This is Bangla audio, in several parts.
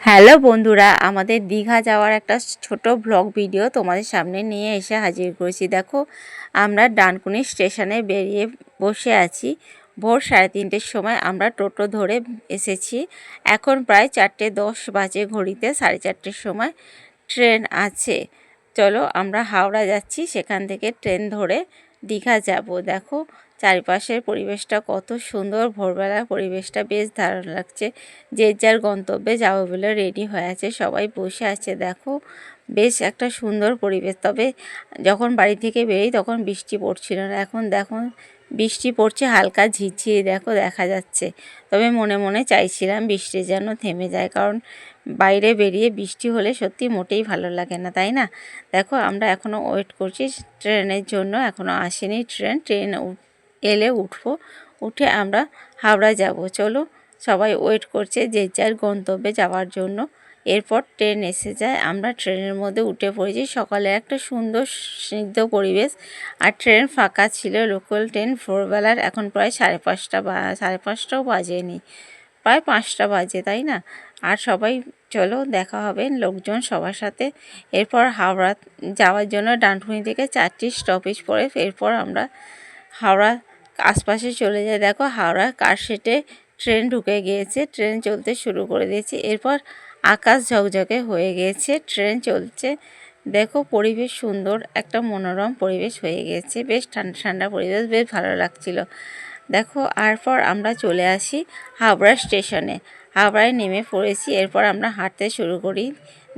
হ্যালো বন্ধুরা, আমাদের দীঘা যাওয়ার একটা ছোট ব্লগ ভিডিও তোমাদের সামনে নিয়ে এসে হাজির করেছি। দেখো, আমরা ডানকুনি স্টেশনে বেরিয়ে বসে আছি। ভোর 3:30-টের সময় আমরা টোটো ধরে এসেছি। এখন প্রায় 4:10 বাজে ঘড়িতে, 4:30-টের সময় ট্রেন আছে। চলো, আমরা হাওড়া যাচ্ছি, সেখান থেকে ট্রেন ধরে দীঘা যাব। দেখো চারিপাশের পরিবেশটা কত সুন্দর, ভোরবেলার পরিবেশটা বেশ দারুণ লাগছে। যে যার গন্তব্যে যাবো বলে রেডি হয়ে আছে, সবাই বসে আছে। দেখো বেশ একটা সুন্দর পরিবেশ। তবে যখন বাড়ি থেকে বেরোই তখন বৃষ্টি পড়ছিল না, এখন দেখো বৃষ্টি পড়ছে, হালকা ঝিরঝিরি দেখো দেখা যাচ্ছে। তবে মনে মনে চাইছিলাম বৃষ্টি যেন থেমে যায়, কারণ বাইরে বেরিয়ে বৃষ্টি হলে সত্যি মোটেই ভালো লাগে না, তাই না? দেখো আমরা এখনও ওয়েট করছি ট্রেনের জন্য, এখনও আসেনি ট্রেন এলে উঠবো, উঠে আমরা হাওড়া যাব। চলো, সবাই ওয়েট করছে যে যার গন্তব্যে যাওয়ার জন্য। এরপর ট্রেন এসে যায়, আমরা ট্রেনের মধ্যে উঠে পড়েছি। সকালে একটা সুন্দর স্নিগ্ধ পরিবেশ, আর ট্রেন ফাঁকা ছিল। লোকাল ট্রেন ভোরবেলার, এখন প্রায় 5:30 বা 5:30টাও বাজেনি, প্রায় 5টা বাজে, তাই না? আর সবাই চলো দেখা হবে লোকজন সবার সাথে। এরপর হাওড়া যাওয়ার জন্য ডানকুনি থেকে 4টি স্টপেজ পড়ে, এরপর আমরা হাওড়া আশপাশে চলে যাই। দেখো হাওড়া কারশেডে ট্রেন ঢুকে গিয়েছে, ট্রেন চলতে শুরু করে দিয়েছে। এরপর আকাশ ঝকঝকে হয়ে গিয়েছে, ট্রেন চলছে। দেখো পরিবেশ সুন্দর, একটা মনোরম পরিবেশ হয়ে গেছে, বেশ ঠান্ডা ঠান্ডা পরিবেশ, বেশ ভালো লাগছিল। দেখো এরপর আমরা চলে আসি হাওড়া স্টেশনে, হাওড়ায় নেমে পড়েছি। এরপর আমরা হাঁটতে শুরু করি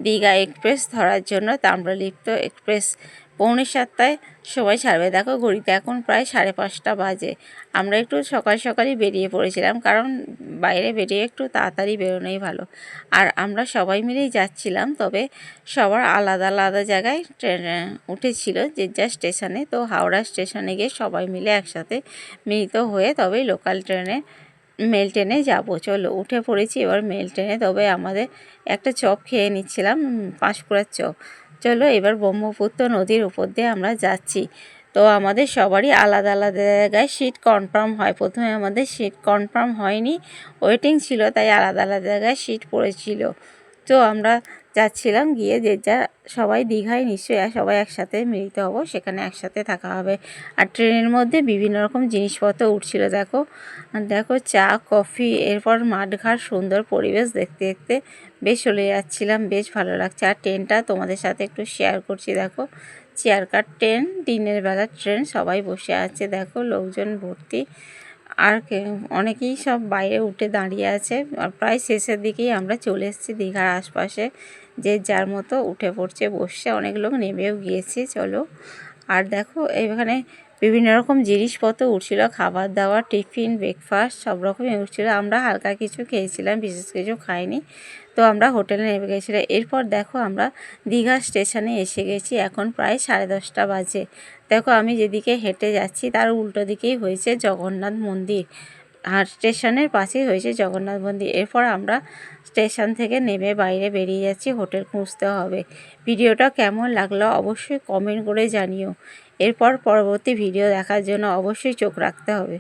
দীঘা এক্সপ্রেস ধরার জন্য। তাম্রলিপ্ত এক্সপ্রেস 6:45টায় সময় ছাড়বে। দেখো ঘড়িতে এখন প্রায় 5:30 বাজে। আমরা একটু সকাল সকালই বেরিয়ে পড়েছিলাম, কারণ বাইরে বেরিয়ে একটু তাড়াতাড়ি বেরোনোই ভালো। আর আমরা সবাই মিলেই যাচ্ছিলাম, তবে সবার আলাদা আলাদা জায়গায় ট্রেন উঠেছিল যে যার স্টেশনে। তো হাওড়া স্টেশনে গিয়ে সবাই মিলে একসাথে মিলিত হয়ে তবেই লোকাল ট্রেনে, মেল ট্রেনে যাব। চলো উঠে পড়েছি এবার মেল ট্রেনে। তবে আমাদের একটা চপ খেয়ে নিচ্ছিলাম, পাঁশকুড়ার চপ। চলো এবার ব্রহ্মপুত্র নদীর উপর দিয়ে আমরা যাচ্ছি। তো আমাদের সবারই আলাদা আলাদা জায়গায় সিট কনফার্ম হয়। প্রথমে আমাদের সিট কনফার্ম হয়নি, ওয়েটিং ছিল, তাই আলাদা আলাদা জায়গায় সিট পড়েছিল। তো আমরা যাচ্ছিলাম, গিয়ে যে যা সবাই দীঘায় নিশ্চয়ই সবাই একসাথে মিলিত হব, সেখানে একসাথে থাকা হবে। আর ট্রেনের মধ্যে বিভিন্ন রকম জিনিসপত্র উঠছিল। দেখো দেখো চা, কফি, এরপর মাঠঘাট, সুন্দর পরিবেশ দেখতে দেখতে বেশ চলে যাচ্ছিলাম, বেশ ভালো লাগছে। আর ট্রেনটা তোমাদের সাথে একটু শেয়ার করছি। দেখো চেয়ার কার ট্রেন, দিনের বেলার ট্রেন, সবাই বসে আছে। দেখো লোকজন ভর্তি, আর অনেকেই সব বাইরে উঠে দাঁড়িয়ে আছে। আর প্রায় শেষের দিকেই আমরা চলে এসেছি দীঘার আশপাশে, যে যার মতো উঠে পড়ছে, বসছে, অনেক লোক নেমেও গিয়েছে। চলো, আর দেখো এখানে বিভিন্ন রকম জিনিসপত্র উঠছিল, খাবার দাবার, টিফিন, ব্রেকফাস্ট সব রকমই উঠছিল। আমরা হালকা কিছু খেয়েছিলাম, বিশেষ কিছু খাইনি। তো আমরা হোটেলে নেমে গেছিলাম। এরপর দেখো আমরা দীঘা স্টেশনে এসে গেছি, এখন প্রায় 10:30 বাজে। দেখো আমি যেদিকে হেঁটে যাচ্ছি তার উল্টো দিকেই হয়েছে জগন্নাথ মন্দির, আর স্টেশনের পাশেই হয়েছে জগন্নাথ মন্দির। এরপর আমরা স্টেশন থেকে নেমে বাইরে বেরিয়ে যাচ্ছি, হোটেল খুঁজতে হবে। ভিডিওটা কেমন লাগলো অবশ্যই কমেন্ট করে জানিও। এরপর পরবর্তী ভিডিও দেখার জন্য অবশ্যই চোখ রাখতে হবে।